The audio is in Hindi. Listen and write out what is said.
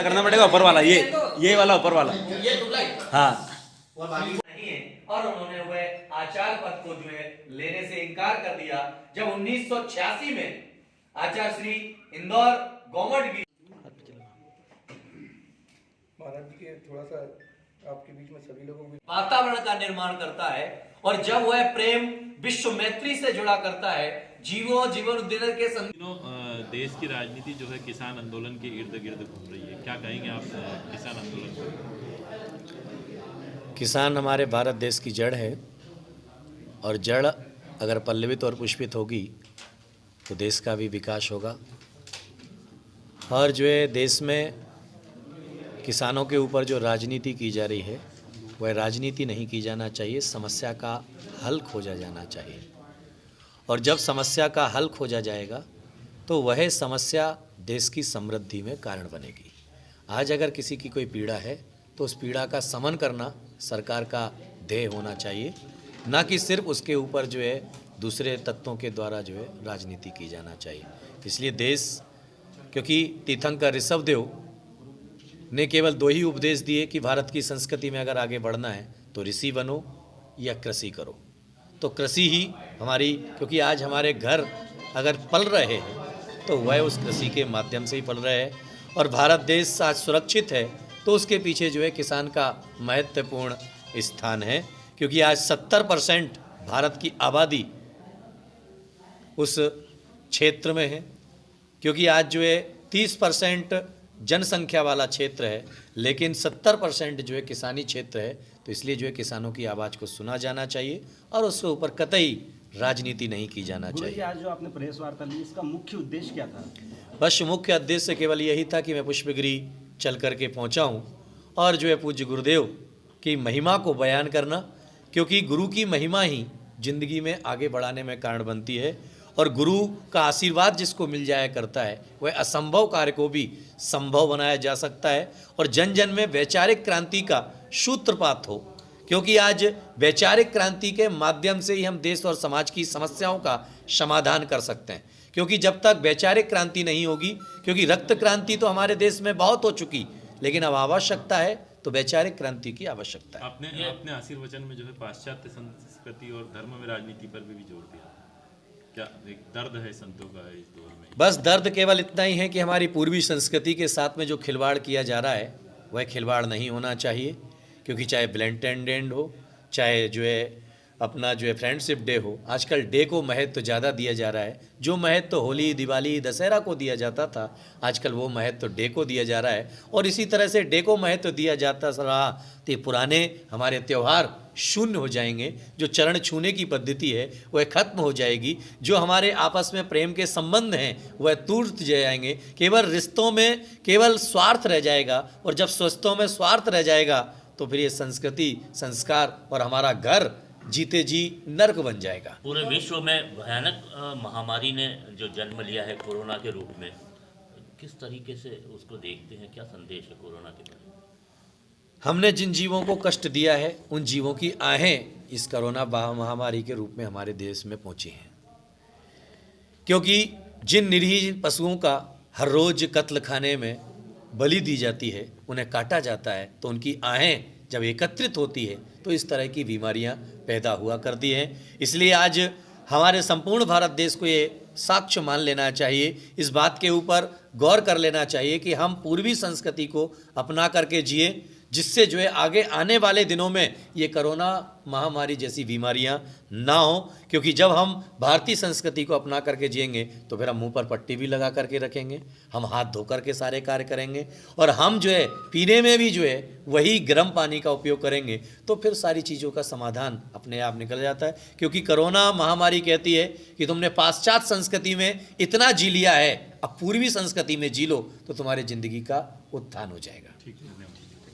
करना पड़ेगा ऊपर वाला, ये वाला ऊपर वाला, हाँ नहीं है। और उन्होंने वह आचार्य पद को जो है लेने से इनकार कर दिया जब 1986 में आचार्य श्री इंदौर गवर्नमेंट की महाराज जी के थोड़ा सा आपके बीच में सभी लोगों को वातावरण का निर्माण करता है और जब वह प्रेम विश्व मैत्री से जुड़ा करता है, जीवन उद्दीन के देश की राजनीति जो है किसान आंदोलन के इर्द गिर्द घूम रही है, क्या कहेंगे आप किसान आंदोलन पर? किसान हमारे भारत देश की जड़ है और जड़ अगर पल्लवित और पुष्पित होगी तो देश का भी विकास होगा। और जो है देश में किसानों के ऊपर जो राजनीति की जा रही है वह राजनीति नहीं की जाना चाहिए, समस्या का हल खोजा जाना चाहिए। और जब समस्या का हल खोजा जाएगा तो वह समस्या देश की समृद्धि में कारण बनेगी। आज अगर किसी की कोई पीड़ा है तो उस पीड़ा का शमन करना सरकार का ध्येय होना चाहिए, ना कि सिर्फ उसके ऊपर जो है दूसरे तत्वों के द्वारा जो है राजनीति की जाना चाहिए। इसलिए देश, क्योंकि तीर्थंकर ऋषभदेव ने केवल 2 ही उपदेश दिए कि भारत की संस्कृति में अगर आगे बढ़ना है तो ऋषि बनो या कृषि करो। तो कृषि ही हमारी, क्योंकि आज हमारे घर अगर पल रहे हैं तो वह उस कृषि के माध्यम से ही पल रहे हैं। और भारत देश आज सुरक्षित है तो उसके पीछे जो है किसान का महत्वपूर्ण स्थान है, क्योंकि आज 70% भारत की आबादी उस क्षेत्र में है। क्योंकि आज जो है 30% जनसंख्या वाला क्षेत्र है लेकिन 70% जो है किसानी क्षेत्र है। तो इसलिए जो है किसानों की आवाज़ को सुना जाना चाहिए और उसके ऊपर कतई राजनीति नहीं की जाना चाहिए। आज जो आपने प्रेस वार्ता ली, इसका मुख्य उद्देश्य क्या था? बस मुख्य उद्देश्य केवल यही था कि मैं पुष्पगिरी चल करके पहुंचा हूं और जो है पूज्य गुरुदेव की महिमा को बयान करना, क्योंकि गुरु की महिमा ही जिंदगी में आगे बढ़ाने में कारण बनती है। और गुरु का आशीर्वाद जिसको मिल जाया करता है वह असंभव कार्य को भी संभव बनाया जा सकता है और जन जन में वैचारिक क्रांति का सूत्रपात हो। क्योंकि आज वैचारिक क्रांति के माध्यम से ही हम देश और समाज की समस्याओं का समाधान कर सकते हैं। क्योंकि जब तक वैचारिक क्रांति नहीं होगी, क्योंकि रक्त क्रांति तो हमारे देश में बहुत हो चुकी, लेकिन अब आवश्यकता है तो वैचारिक क्रांति की आवश्यकता है। आपने आशीर्वचन में जो है पाश्चात्य संस्कृति और धर्म में राजनीति पर भी जोर दिया, क्या एक दर्द है संतों का इस दौर में? बस दर्द केवल इतना ही है कि हमारी पूर्वी संस्कृति के साथ में जो खिलवाड़ किया जा रहा है वह खिलवाड़ नहीं होना चाहिए। क्योंकि चाहे वैलेंटाइन हो, चाहे जो है अपना जो है फ्रेंडशिप डे हो, आजकल डे को महत्व ज़्यादा दिया जा रहा है। जो महत्व होली, दिवाली, दशहरा को दिया जाता था, आजकल वो महत्व डे को दिया जा रहा है। और इसी तरह से डे को महत्व दिया जाता रहा तो पुराने हमारे त्यौहार शून्य हो जाएंगे। जो चरण छूने की पद्धति है वह खत्म हो जाएगी। जो हमारे आपस में प्रेम के संबंध हैं वह टूट जाएंगे। केवल रिश्तों में केवल स्वार्थ रह जाएगा, और जब स्वस्थों में स्वार्थ रह जाएगा तो फिर ये संस्कृति, संस्कार और हमारा घर जीते जी नर्क बन जाएगा। पूरे विश्व में भयानक महामारी ने जो जन्म लिया है कोरोना के रूप में, किस तरीके से उसको देखते हैं? क्या संदेश है कोरोना के बारे में? हमने जिन जीवों को कष्ट दिया है उन जीवों की आहें इस कोरोना महामारी के रूप में हमारे देश में पहुंची हैं। क्योंकि जिन निरीह पशुओं का हर रोज कत्ल खाने में बलि दी जाती है, उन्हें काटा जाता है, तो उनकी आहें जब एकत्रित होती है तो इस तरह की बीमारियां पैदा हुआ करती हैं। इसलिए आज हमारे संपूर्ण भारत देश को ये साक्ष्य मान लेना चाहिए, इस बात के ऊपर गौर कर लेना चाहिए कि हम पूर्वी संस्कृति को अपना करके जिए, जिससे जो है आगे आने वाले दिनों में ये कोरोना महामारी जैसी बीमारियां ना हो। क्योंकि जब हम भारतीय संस्कृति को अपना करके जिएंगे तो फिर हम मुंह पर पट्टी भी लगा करके रखेंगे, हम हाथ धो करके सारे कार्य करेंगे, और हम जो है पीने में भी जो है वही गर्म पानी का उपयोग करेंगे, तो फिर सारी चीज़ों का समाधान अपने आप निकल जाता है। क्योंकि कोरोना महामारी कहती है कि तुमने पाश्चात्य संस्कृति में इतना जी लिया है, अब पूर्वी संस्कृति में जी लो तो तुम्हारी जिंदगी का उत्थान हो जाएगा। ठीक है।